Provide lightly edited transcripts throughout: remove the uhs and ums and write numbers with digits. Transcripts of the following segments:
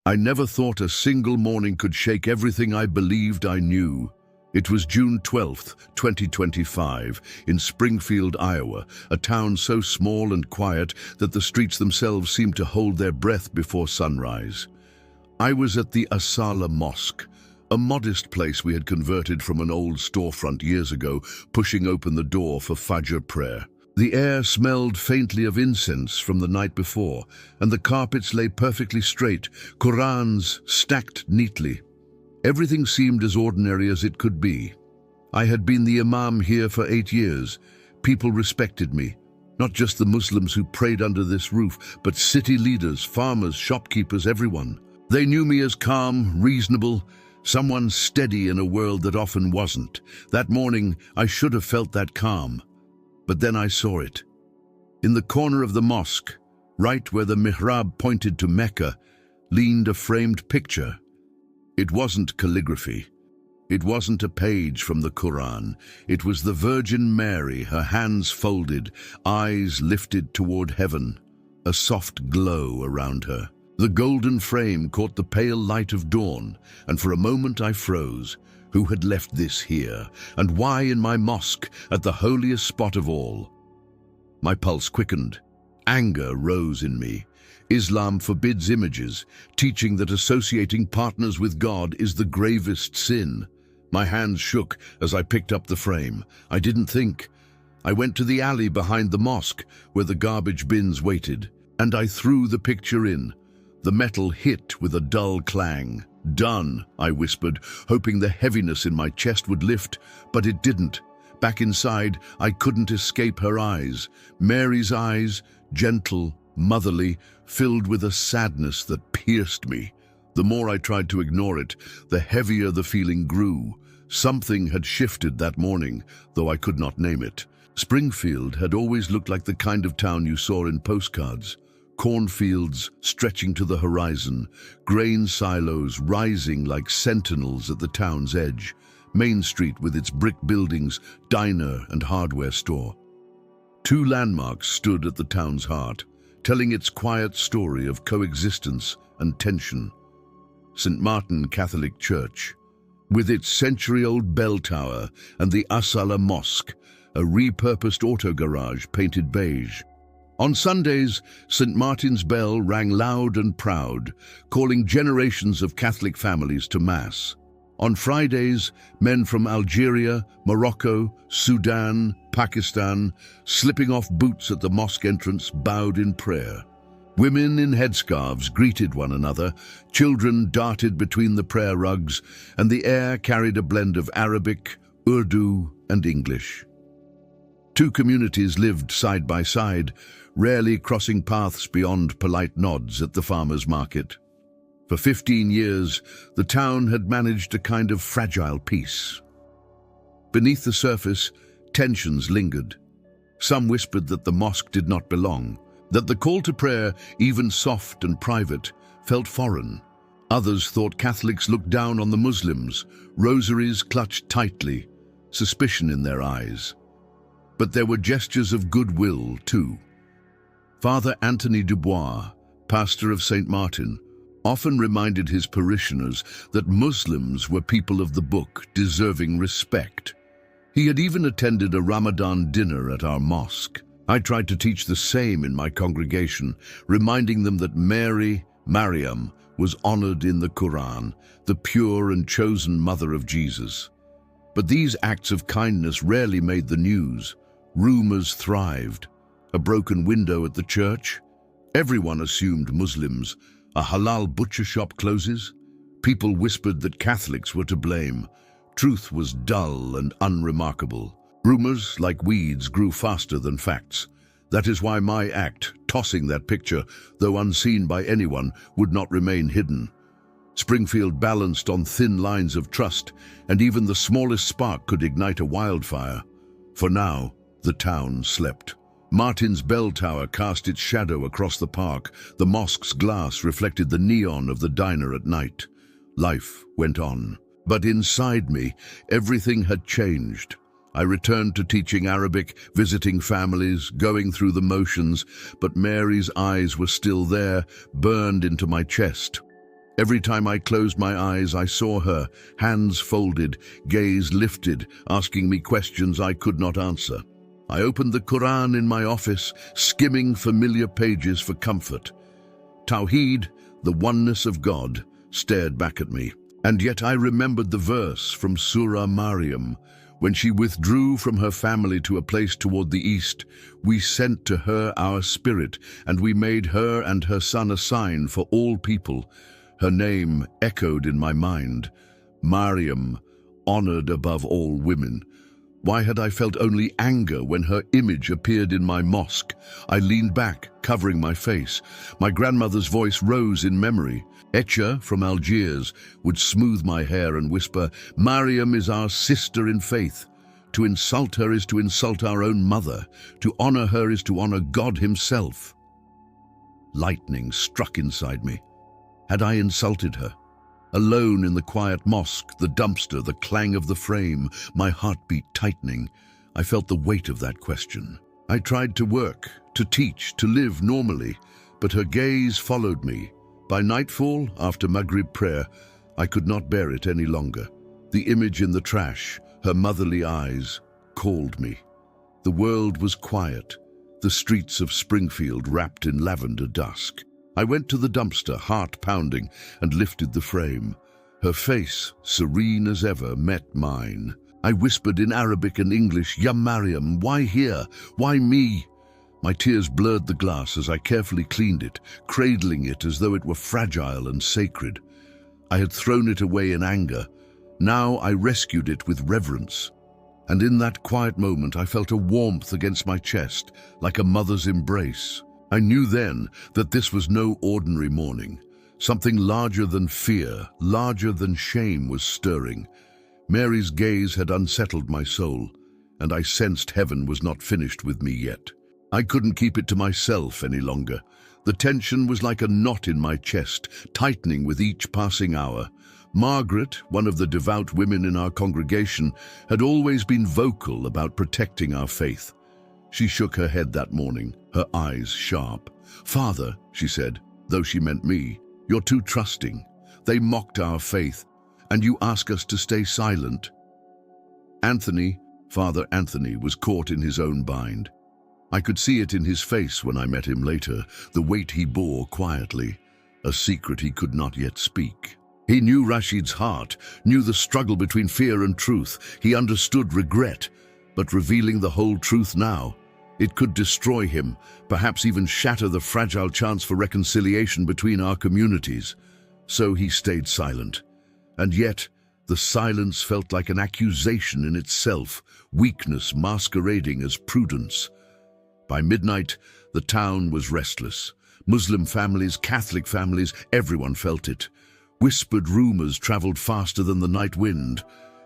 I never thought a single morning could shake everything I believed I knew. It was June 12th, 2025, in Springfield, Iowa, a town so small and quiet that the streets themselves seemed to hold their breath before sunrise. I was at the Asala Mosque, a modest place we had converted from an old storefront years ago, pushing open the door for Fajr prayer. The air smelled faintly of incense from the night before, and the carpets lay perfectly straight, Qur'ans stacked neatly. Everything seemed as ordinary as it could be. I had been the Imam here for 8 years. People respected me, not just the Muslims who prayed under this roof, but city leaders, farmers, shopkeepers, everyone. They knew me as calm, reasonable, someone steady in a world that often wasn't. That morning, I should have felt that calm. But then I saw it. In the corner of the mosque, right where the mihrab pointed to Mecca, leaned a framed picture. It wasn't calligraphy. It wasn't a page from the Quran. It was the Virgin Mary, her hands folded, eyes lifted toward heaven, a soft glow around her. The golden frame caught the pale light of dawn, and for a moment I froze. Who had left this here, and why in my mosque, at the holiest spot of all? My pulse quickened. Anger rose in me. Islam forbids images, teaching that associating partners with God is the gravest sin. My hands shook as I picked up the frame. I didn't think. I went to the alley behind the mosque, where the garbage bins waited, and I threw the picture in. The metal hit with a dull clang. "Done," I whispered, hoping the heaviness in my chest would lift, but it didn't. Back inside, I couldn't escape her eyes. Mary's eyes, gentle, motherly, filled with a sadness that pierced me. The more I tried to ignore it, the heavier the feeling grew. Something had shifted that morning, though I could not name it. Springfield had always looked like the kind of town you saw in postcards. Cornfields stretching to the horizon, grain silos rising like sentinels at the town's edge, Main Street with its brick buildings, diner and hardware store. 2 landmarks stood at the town's heart, telling its quiet story of coexistence and tension. St. Martin Catholic Church, with its century-old bell tower, and the Asala Mosque, a repurposed auto garage painted beige. On Sundays, St. Martin's bell rang loud and proud, calling generations of Catholic families to Mass. On Fridays, men from Algeria, Morocco, Sudan, Pakistan, slipping off boots at the mosque entrance, bowed in prayer. Women in headscarves greeted one another, children darted between the prayer rugs, and the air carried a blend of Arabic, Urdu, and English. 2 communities lived side by side, rarely crossing paths beyond polite nods at the farmer's market. For 15 years, the town had managed a kind of fragile peace. Beneath the surface, tensions lingered. Some whispered that the mosque did not belong, that the call to prayer, even soft and private, felt foreign. Others thought Catholics looked down on the Muslims, rosaries clutched tightly, suspicion in their eyes. But there were gestures of goodwill, too. Father Anthony Dubois, pastor of St. Martin, often reminded his parishioners that Muslims were people of the book, deserving respect. He had even attended a Ramadan dinner at our mosque. I tried to teach the same in my congregation, reminding them that Mary, Maryam, was honored in the Quran, the pure and chosen mother of Jesus. But these acts of kindness rarely made the news. Rumors thrived. A broken window at the church? Everyone assumed Muslims. A halal butcher shop closes? People whispered that Catholics were to blame. Truth was dull and unremarkable. Rumors, like weeds, grew faster than facts. That is why my act, tossing that picture, though unseen by anyone, would not remain hidden. Springfield balanced on thin lines of trust, and even the smallest spark could ignite a wildfire. For now, the town slept. Martin's bell tower cast its shadow across the park. The mosque's glass reflected the neon of the diner at night. Life went on. But inside me, everything had changed. I returned to teaching Arabic, visiting families, going through the motions, but Mary's eyes were still there, burned into my chest. Every time I closed my eyes, I saw her, hands folded, gaze lifted, asking me questions I could not answer. I opened the Quran in my office, skimming familiar pages for comfort. Tawheed, the oneness of God, stared back at me. And yet I remembered the verse from Surah Maryam. When she withdrew from her family to a place toward the east, we sent to her our spirit, and we made her and her son a sign for all people. Her name echoed in my mind. Maryam, honored above all women. Why had I felt only anger when her image appeared in my mosque? I leaned back, covering my face. My grandmother's voice rose in memory. Etcha from Algiers would smooth my hair and whisper, "Maryam is our sister in faith. To insult her is to insult our own mother. To honor her is to honor God himself." Lightning struck inside me. Had I insulted her? Alone in the quiet mosque, the dumpster, the clang of the frame, my heartbeat tightening, I felt the weight of that question. I tried to work, to teach, to live normally, but her gaze followed me. By nightfall, after Maghrib prayer, I could not bear it any longer. The image in the trash, her motherly eyes, called me. The world was quiet, the streets of Springfield wrapped in lavender dusk. I went to the dumpster, heart pounding, and lifted the frame. Her face, serene as ever, met mine. I whispered in Arabic and English, "Ya Maryam, why here? Why me?" My tears blurred the glass as I carefully cleaned it, cradling it as though it were fragile and sacred. I had thrown it away in anger. Now I rescued it with reverence. And in that quiet moment I felt a warmth against my chest, like a mother's embrace. I knew then that this was no ordinary morning. Something larger than fear, larger than shame was stirring. Mary's gaze had unsettled my soul, and I sensed heaven was not finished with me yet. I couldn't keep it to myself any longer. The tension was like a knot in my chest, tightening with each passing hour. Margaret, one of the devout women in our congregation, had always been vocal about protecting our faith. She shook her head that morning, her eyes sharp. "Father," she said, though she meant me, "you're too trusting. They mocked our faith, and you ask us to stay silent." Father Anthony, was caught in his own bind. I could see it in his face when I met him later, the weight he bore quietly, a secret he could not yet speak. He knew Rashid's heart, knew the struggle between fear and truth. He understood regret, but revealing the whole truth now, it could destroy him, perhaps even shatter the fragile chance for reconciliation between our communities. So he stayed silent. And yet, the silence felt like an accusation in itself, weakness masquerading as prudence. By midnight, the town was restless. Muslim families, Catholic families, everyone felt it. Whispered rumors traveled faster than the night wind.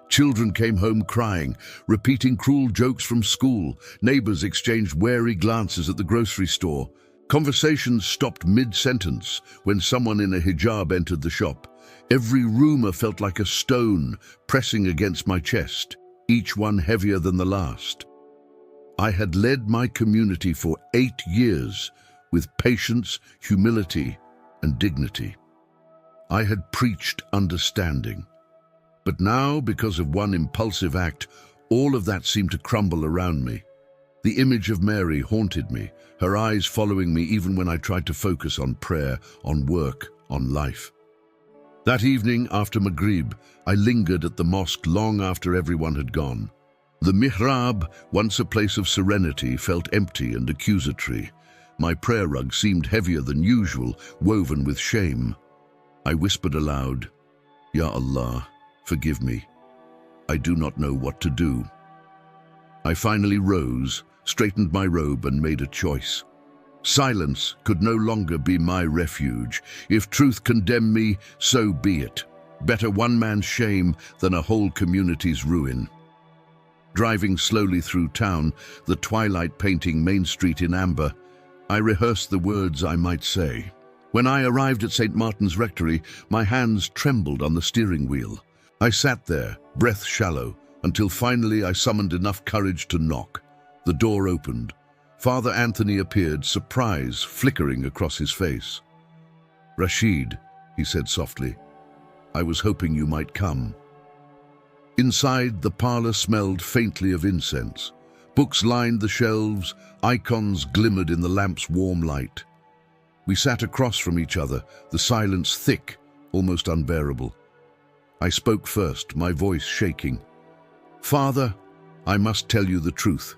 Children came home crying, repeating cruel jokes from school. Neighbors exchanged wary glances at the grocery store. Conversations stopped mid-sentence when someone in a hijab entered the shop. Every rumor felt like a stone pressing against my chest, each one heavier than the last. I had led my community for 8 years with patience, humility, and dignity. I had preached understanding. But now, because of one impulsive act, all of that seemed to crumble around me. The image of Mary haunted me, her eyes following me even when I tried to focus on prayer, on work, on life. That evening, after Maghrib, I lingered at the mosque long after everyone had gone. The mihrab, once a place of serenity, felt empty and accusatory. My prayer rug seemed heavier than usual, woven with shame. I whispered aloud, "Ya Allah, forgive me. I do not know what to do." I finally rose, straightened my robe, and made a choice. Silence could no longer be my refuge. If truth condemned me, so be it. Better one man's shame than a whole community's ruin. Driving slowly through town, the twilight painting Main Street in amber, I rehearsed the words I might say. When I arrived at St. Martin's Rectory, my hands trembled on the steering wheel. I sat there, breath shallow, until finally I summoned enough courage to knock. The door opened. Father Anthony appeared, surprise flickering across his face. "Rashid," he said softly. "I was hoping you might come." Inside, the parlor smelled faintly of incense. Books lined the shelves, icons glimmered in the lamp's warm light. We sat across from each other, the silence thick, almost unbearable. I spoke first, my voice shaking. "Father, I must tell you the truth.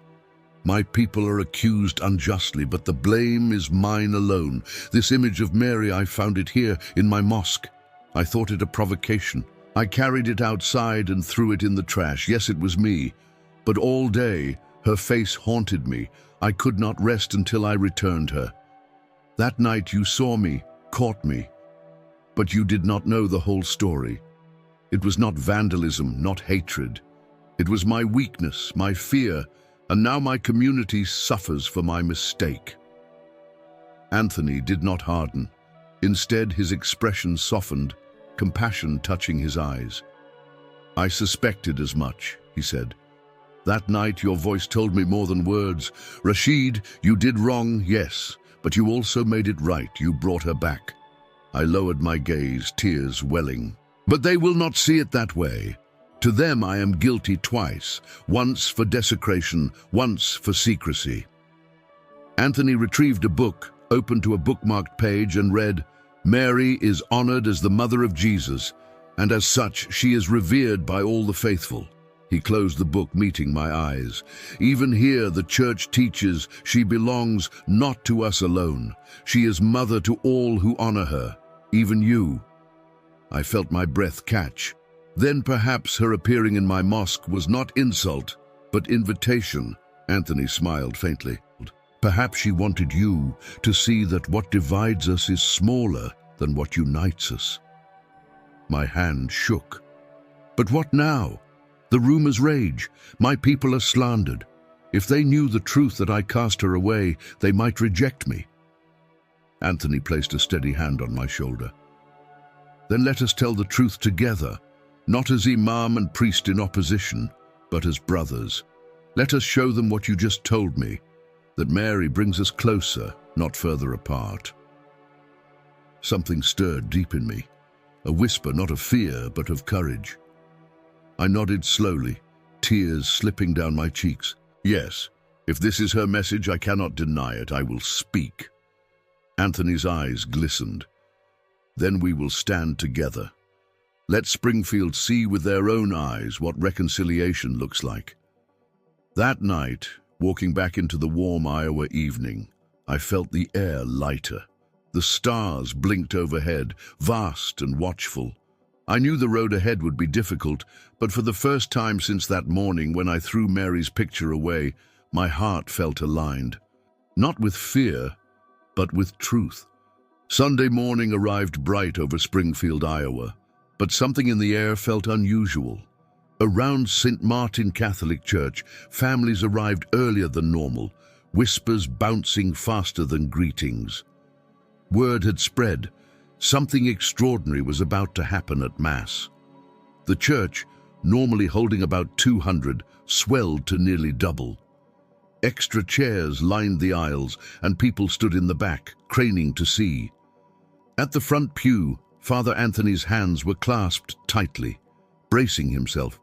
My people are accused unjustly, but the blame is mine alone. This image of Mary, I found it here in my mosque. I thought it a provocation. I carried it outside and threw it in the trash. Yes, it was me. But all day, her face haunted me. I could not rest until I returned her. That night you saw me, caught me. But you did not know the whole story. It was not vandalism, not hatred. It was my weakness, my fear, and now my community suffers for my mistake." Anthony did not harden. Instead, his expression softened, compassion touching his eyes. "I suspected as much," he said. "That night your voice told me more than words. Rashid, you did wrong, yes, but you also made it right. You brought her back." I lowered my gaze, tears welling. "But they will not see it that way. To them I am guilty twice, once for desecration, once for secrecy." Anthony retrieved a book, opened to a bookmarked page and read, "Mary is honored as the mother of Jesus, and as such she is revered by all the faithful." He closed the book, meeting my eyes. "Even here the church teaches she belongs not to us alone. She is mother to all who honor her, even you." I felt my breath catch. Then perhaps her appearing in my mosque was not insult, but invitation. Anthony smiled faintly. "Perhaps she wanted you to see that what divides us is smaller than what unites us." My hand shook. "But what now? The rumors rage. My people are slandered. If they knew the truth that I cast her away, they might reject me." Anthony placed a steady hand on my shoulder. "Then let us tell the truth together. Not as imam and priest in opposition, but as brothers. Let us show them what you just told me, that Mary brings us closer, not further apart." Something stirred deep in me, a whisper not of fear, but of courage. I nodded slowly, tears slipping down my cheeks. "Yes, if this is her message, I cannot deny it. I will speak." Anthony's eyes glistened. "Then we will stand together. Let Springfield see with their own eyes what reconciliation looks like." That night, walking back into the warm Iowa evening, I felt the air lighter. The stars blinked overhead, vast and watchful. I knew the road ahead would be difficult, but for the first time since that morning when I threw Mary's picture away, my heart felt aligned. Not with fear, but with truth. Sunday morning arrived bright over Springfield, Iowa. But something in the air felt unusual. Around St. Martin Catholic Church, families arrived earlier than normal, whispers bouncing faster than greetings. Word had spread. Something extraordinary was about to happen at Mass. The church, normally holding about 200, swelled to nearly double. Extra chairs lined the aisles, and people stood in the back, craning to see. At the front pew, Father Anthony's hands were clasped tightly, bracing himself.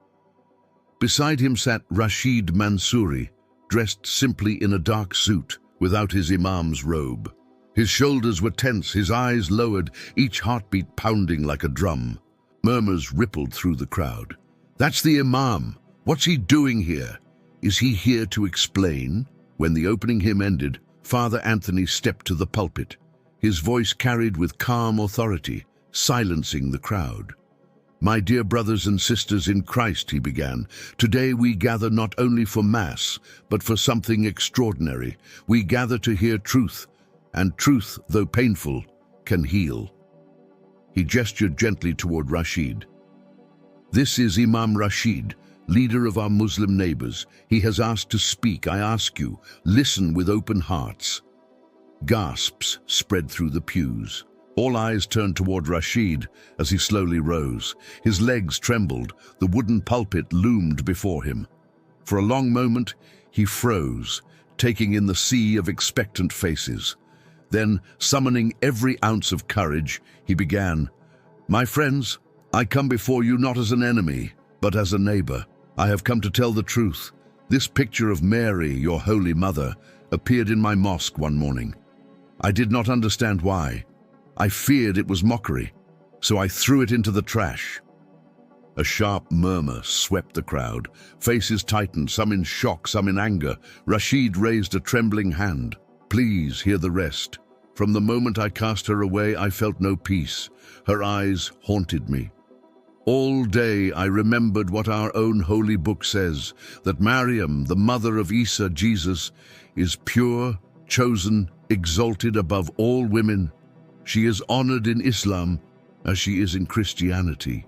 Beside him sat Rashid Mansouri, dressed simply in a dark suit, without his imam's robe. His shoulders were tense, his eyes lowered, each heartbeat pounding like a drum. Murmurs rippled through the crowd. "That's the imam. What's he doing here? Is he here to explain?" When the opening hymn ended, Father Anthony stepped to the pulpit. His voice carried with calm authority, silencing the crowd. "My dear brothers and sisters in Christ," he began, "today we gather not only for Mass, but for something extraordinary. We gather to hear truth, and truth, though painful, can heal." He gestured gently toward Rashid. "This is Imam Rashid, leader of our Muslim neighbors. He has asked to speak. I ask you, listen with open hearts." Gasps spread through the pews. All eyes turned toward Rashid as he slowly rose. His legs trembled. The wooden pulpit loomed before him. For a long moment, he froze, taking in the sea of expectant faces. Then, summoning every ounce of courage, he began, My friends, I come before you not as an enemy, but as a neighbor. I have come to tell the truth. This picture of Mary, your Holy Mother, appeared in my mosque one morning. I did not understand why. I feared it was mockery, so I threw it into the trash. A sharp murmur swept the crowd. Faces tightened, some in shock, some in anger. Rashid raised a trembling hand. Please hear the rest. From the moment I cast her away, I felt no peace. Her eyes haunted me. All day I remembered what our own holy book says, that Maryam, the mother of Isa, Jesus, is pure, chosen, exalted above all women. She is honored in Islam as she is in Christianity.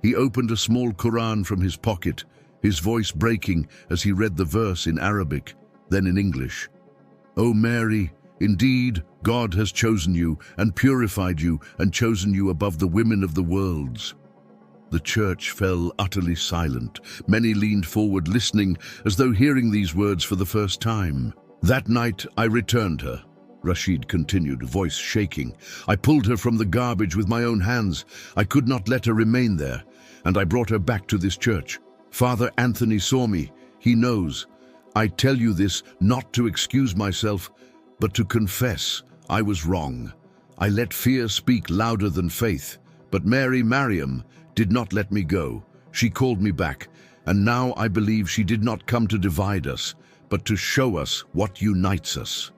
He opened a small Quran from his pocket, his voice breaking as he read the verse in Arabic, then in English. O Mary, indeed, God has chosen you and purified you and chosen you above the women of the worlds. The church fell utterly silent. Many leaned forward, listening as though hearing these words for the first time. That night I returned her, Rashid continued, voice shaking. I pulled her from the garbage with my own hands. I could not let her remain there, and I brought her back to this church. Father Anthony saw me. He knows. I tell you this not to excuse myself, but to confess I was wrong. I let fear speak louder than faith, but Maryam did not let me go. She called me back, and now I believe she did not come to divide us, but to show us what unites us.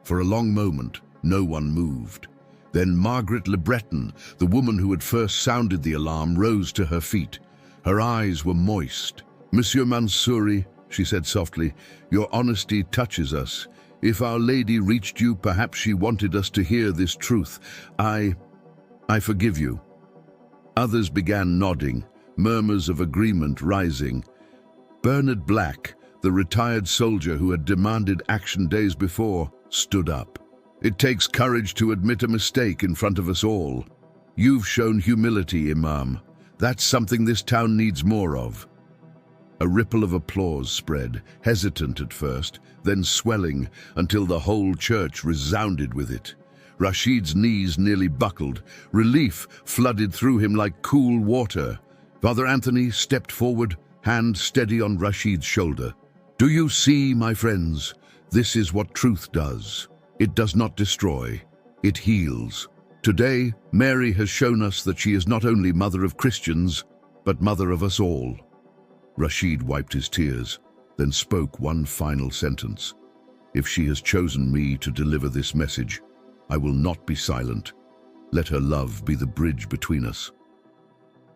For a long moment, no one moved. Then Margaret Le Breton, the woman who had first sounded the alarm, rose to her feet. Her eyes were moist. Monsieur Mansouri, she said softly, your honesty touches us. If Our Lady reached you, perhaps she wanted us to hear this truth. I forgive you. Others began nodding, murmurs of agreement rising. Bernard Black, the retired soldier who had demanded action days before, stood up. It takes courage to admit a mistake in front of us all. You've shown humility, Imam. That's something this town needs more of. A ripple of applause spread, hesitant at first, then swelling until the whole church resounded with it. Rashid's knees nearly buckled. Relief flooded through him like cool water. Father Anthony stepped forward, hand steady on Rashid's shoulder. Do you see, my friends? This is what truth does. It does not destroy, it heals. Today, Mary has shown us that she is not only mother of Christians, but mother of us all. Rashid wiped his tears, then spoke one final sentence. If she has chosen me to deliver this message, I will not be silent. Let her love be the bridge between us.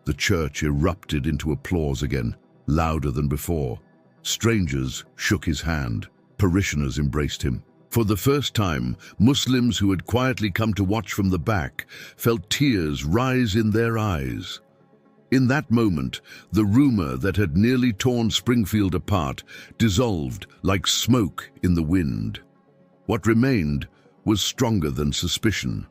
The church erupted into applause again, louder than before. Strangers shook his hand. Parishioners embraced him. For the first time, Muslims who had quietly come to watch from the back felt tears rise in their eyes. In that moment, the rumor that had nearly torn Springfield apart dissolved like smoke in the wind. What remained was stronger than suspicion,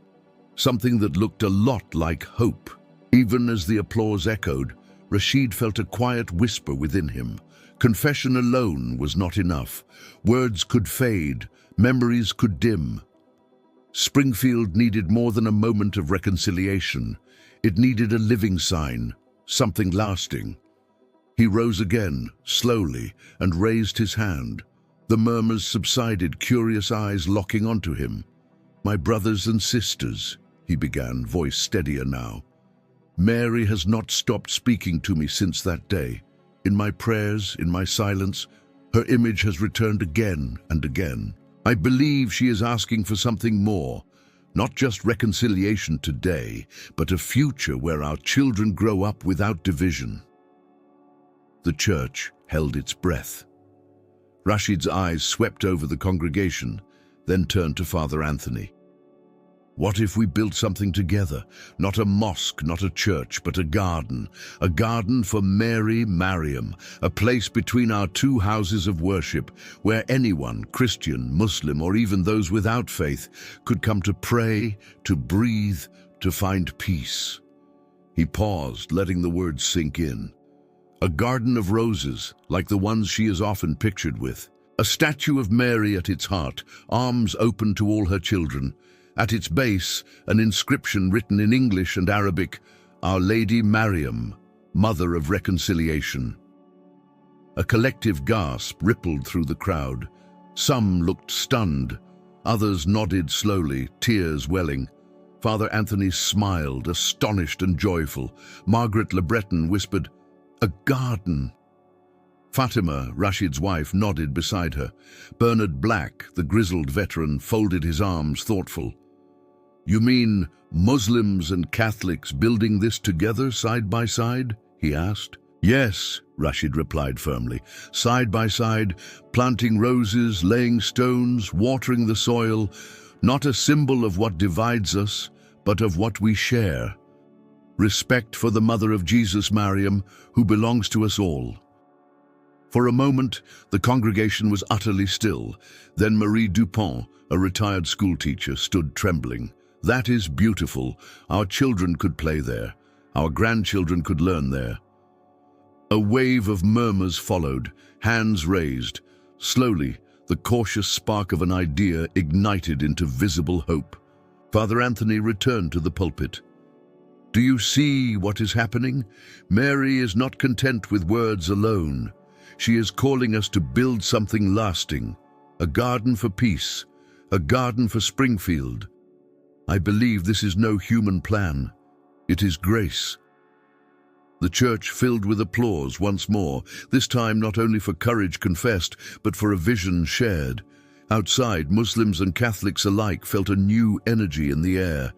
something that looked a lot like hope. Even as the applause echoed, Rashid felt a quiet whisper within him. Confession alone was not enough. Words could fade, memories could dim. Springfield needed more than a moment of reconciliation. It needed a living sign, something lasting. He rose again, slowly, and raised his hand. The murmurs subsided, curious eyes locking onto him. My brothers and sisters, he began, voice steadier now. Mary has not stopped speaking to me since that day. In my prayers, in my silence, her image has returned again and again. I believe she is asking for something more, not just reconciliation today, but a future where our children grow up without division. The church held its breath. Rashid's eyes swept over the congregation, then turned to Father Anthony. What if we built something together? Not a mosque, not a church, but a garden for Maryam, a place between our two houses of worship, where anyone, Christian, Muslim, or even those without faith, could come to pray, to breathe, to find peace. He paused, letting the words sink in. A garden of roses, like the ones she is often pictured with. A statue of Mary at its heart, arms open to all her children. At its base, an inscription written in English and Arabic, Our Lady Mariam, Mother of Reconciliation. A collective gasp rippled through the crowd. Some looked stunned, others nodded slowly, tears welling. Father Anthony smiled, astonished and joyful. Margaret Le Breton whispered, "A garden." Fatima, Rashid's wife, nodded beside her. Bernard Black, the grizzled veteran, folded his arms, thoughtful. "You mean Muslims and Catholics building this together, side by side?" he asked. "Yes," Rashid replied firmly. "Side by side, planting roses, laying stones, watering the soil, not a symbol of what divides us, but of what we share. Respect for the Mother of Jesus, Mariam, who belongs to us all." For a moment, the congregation was utterly still. Then Marie Dupont, a retired schoolteacher, stood trembling. "That is beautiful. Our children could play there. Our grandchildren could learn there." A wave of murmurs followed, hands raised. Slowly, the cautious spark of an idea ignited into visible hope. Father Anthony returned to the pulpit. "Do you see what is happening? Mary is not content with words alone. She is calling us to build something lasting, a garden for peace, a garden for Springfield. I believe this is no human plan. It is grace." The church filled with applause once more, this time not only for courage confessed, but for a vision shared. Outside, Muslims and Catholics alike felt a new energy in the air.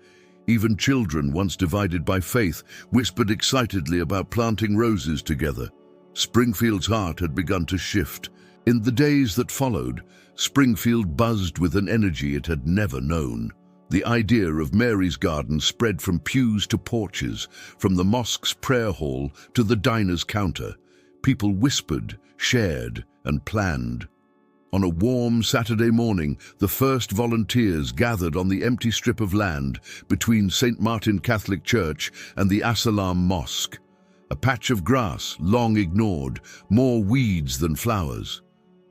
Even children, once divided by faith, whispered excitedly about planting roses together. Springfield's heart had begun to shift. In the days that followed, Springfield buzzed with an energy it had never known. The idea of Mary's garden spread from pews to porches, from the mosque's prayer hall to the diner's counter. People whispered, shared, and planned. On a warm Saturday morning, the first volunteers gathered on the empty strip of land between St. Martin Catholic Church and the As-Salam Mosque. A patch of grass, long ignored, more weeds than flowers.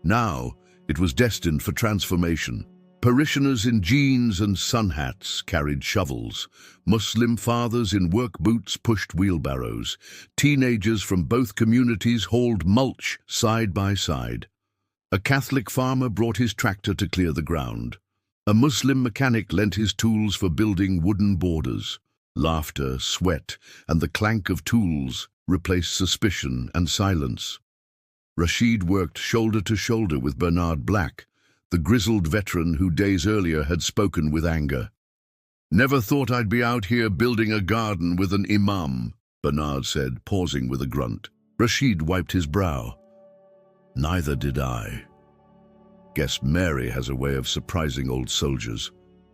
Now, it was destined for transformation. Parishioners in jeans and sun hats carried shovels. Muslim fathers in work boots pushed wheelbarrows. Teenagers from both communities hauled mulch side by side. A Catholic farmer brought his tractor to clear the ground. A Muslim mechanic lent his tools for building wooden borders. Laughter, sweat, and the clank of tools replaced suspicion and silence. Rashid worked shoulder to shoulder with Bernard Black, the grizzled veteran who days earlier had spoken with anger. "Never thought I'd be out here building a garden with an imam," Bernard said, pausing with a grunt. Rashid wiped his brow. "Neither did I." "Guess Mary has a way of surprising old soldiers,"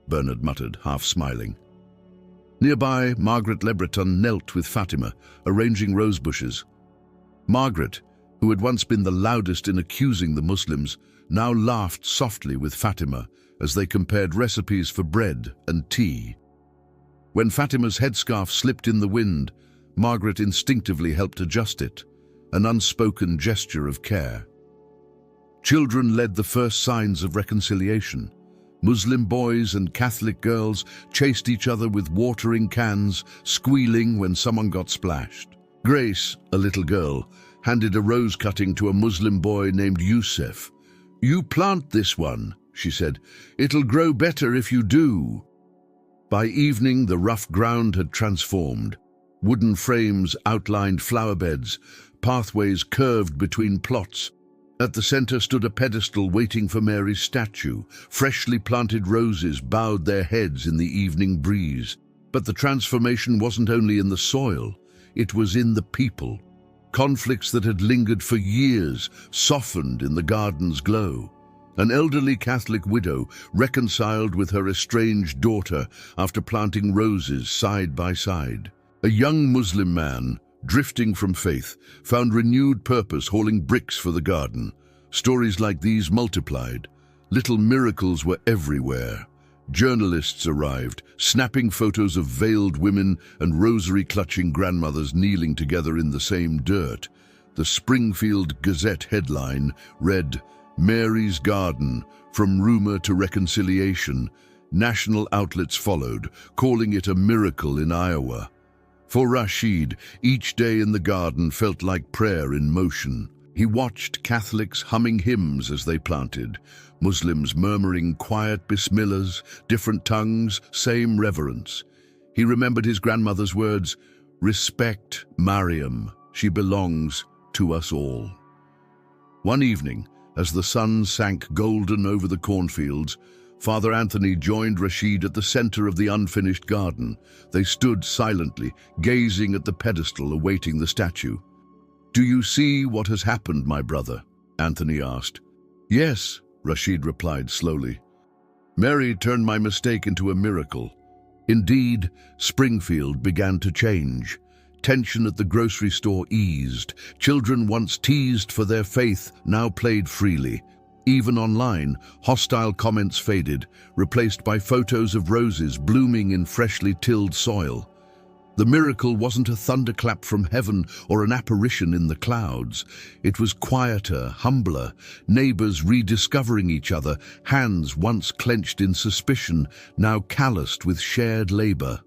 Bernard muttered, half smiling. Nearby, Margaret Le Breton knelt with Fatima, arranging rose bushes. Margaret, who had once been the loudest in accusing the Muslims, now laughed softly with Fatima as they compared recipes for bread and tea. When Fatima's headscarf slipped in the wind, Margaret instinctively helped adjust it, an unspoken gesture of care. Children led the first signs of reconciliation. Muslim boys and Catholic girls chased each other with watering cans, squealing when someone got splashed. Grace, a little girl, handed a rose cutting to a Muslim boy named Youssef. "You plant this one," she said. "It'll grow better if you do." By evening, the rough ground had transformed. Wooden frames outlined flower beds, pathways curved between plots. At the center stood a pedestal waiting for Mary's statue. Freshly planted roses bowed their heads in the evening breeze. But the transformation wasn't only in the soil, it was in the people. Conflicts that had lingered for years softened in the garden's glow. An elderly Catholic widow reconciled with her estranged daughter after planting roses side by side. A young Muslim man, drifting from faith, found renewed purpose hauling bricks for the garden. Stories like these multiplied. Little miracles were everywhere. Journalists arrived, snapping photos of veiled women and rosary-clutching grandmothers kneeling together in the same dirt. The Springfield Gazette headline read, "Mary's Garden, from rumor to reconciliation." National outlets followed, calling it a miracle in Iowa. For Rashid, each day in the garden felt like prayer in motion. He watched Catholics humming hymns as they planted, Muslims murmuring quiet bismillahs, different tongues, same reverence. He remembered his grandmother's words, "Respect Mariam, she belongs to us all." One evening, as the sun sank golden over the cornfields, Father Anthony joined Rashid at the center of the unfinished garden. They stood silently, gazing at the pedestal awaiting the statue. "Do you see what has happened, my brother?" Anthony asked. "Yes," Rashid replied slowly. "Mary turned my mistake into a miracle." Indeed, Springfield began to change. Tension at the grocery store eased. Children once teased for their faith now played freely. Even online, hostile comments faded, replaced by photos of roses blooming in freshly tilled soil. The miracle wasn't a thunderclap from heaven or an apparition in the clouds. It was quieter, humbler, neighbors rediscovering each other, hands once clenched in suspicion, now calloused with shared labor.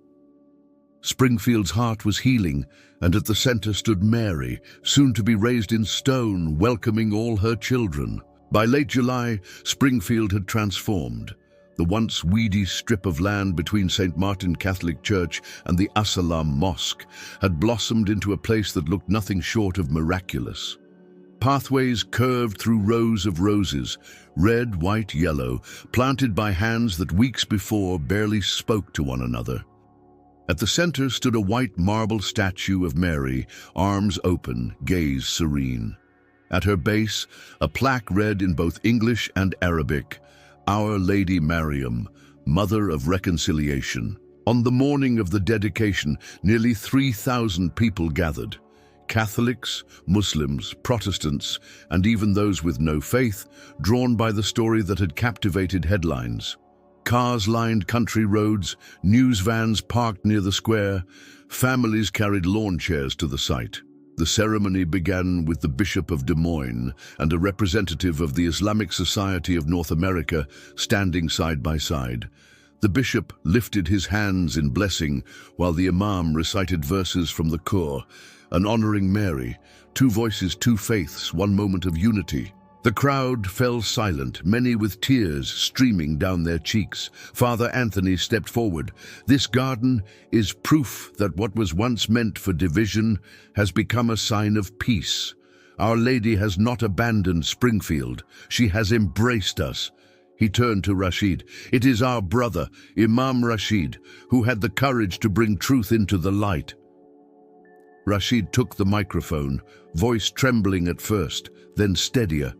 Springfield's heart was healing, and at the center stood Mary, soon to be raised in stone, welcoming all her children. By late July, Springfield had transformed. The once weedy strip of land between St. Martin Catholic Church and the As-Salam Mosque had blossomed into a place that looked nothing short of miraculous. Pathways curved through rows of roses, red, white, yellow, planted by hands that weeks before barely spoke to one another. At the center stood a white marble statue of Mary, arms open, gaze serene. At her base, a plaque read in both English and Arabic, "Our Lady Mariam, Mother of Reconciliation." On the morning of the dedication, nearly 3,000 people gathered. Catholics, Muslims, Protestants, and even those with no faith, drawn by the story that had captivated headlines. Cars lined country roads, news vans parked near the square, families carried lawn chairs to the site. The ceremony began with the Bishop of Des Moines and a representative of the Islamic Society of North America standing side by side. The bishop lifted his hands in blessing while the Imam recited verses from the Qur'an, honoring Mary. Two voices, two faiths, one moment of unity. The crowd fell silent, many with tears streaming down their cheeks. Father Anthony stepped forward. "This garden is proof that what was once meant for division has become a sign of peace. Our Lady has not abandoned Springfield. She has embraced us." He turned to Rashid. "It is our brother, Imam Rashid, who had the courage to bring truth into the light." Rashid took the microphone, voice trembling at first, then steadier.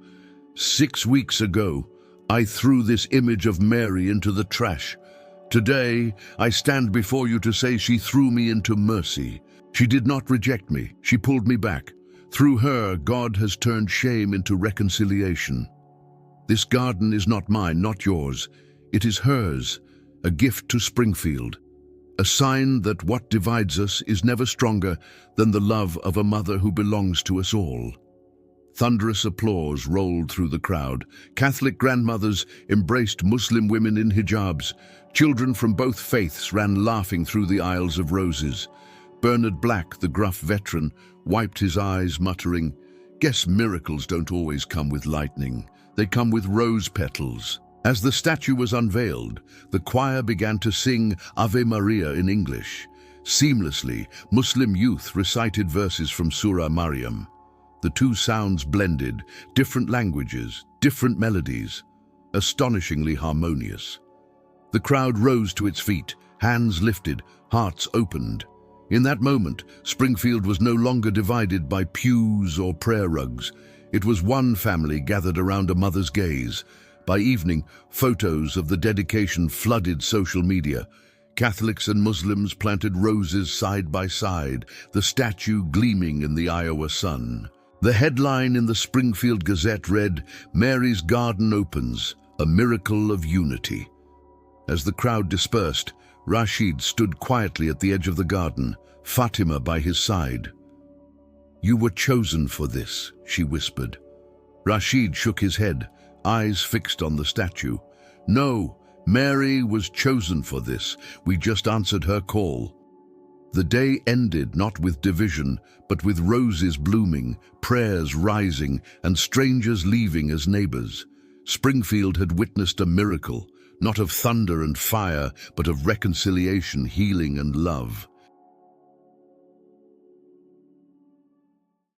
"6 weeks ago, I threw this image of Mary into the trash. Today, I stand before you to say she threw me into mercy. She did not reject me. She pulled me back. Through her, God has turned shame into reconciliation. This garden is not mine, not yours. It is hers, a gift to Springfield. A sign that what divides us is never stronger than the love of a mother who belongs to us all." Thunderous applause rolled through the crowd. Catholic grandmothers embraced Muslim women in hijabs. Children from both faiths ran laughing through the aisles of roses. Bernard Black, the gruff veteran, wiped his eyes, muttering, "Guess miracles don't always come with lightning. They come with rose petals." As the statue was unveiled, the choir began to sing Ave Maria in English. Seamlessly, Muslim youth recited verses from Surah Maryam. The two sounds blended, different languages, different melodies, astonishingly harmonious. The crowd rose to its feet, hands lifted, hearts opened. In that moment, Springfield was no longer divided by pews or prayer rugs. It was one family gathered around a mother's gaze. By evening, photos of the dedication flooded social media. Catholics and Muslims planted roses side by side, the statue gleaming in the Iowa sun. The headline in the Springfield Gazette read, "Mary's Garden Opens, a Miracle of Unity." As the crowd dispersed, Rashid stood quietly at the edge of the garden, Fatima by his side. "You were chosen for this," she whispered. Rashid shook his head, eyes fixed on the statue. "No, Mary was chosen for this. We just answered her call." The day ended not with division, but with roses blooming, prayers rising, and strangers leaving as neighbors. Springfield had witnessed a miracle, not of thunder and fire, but of reconciliation, healing, and love.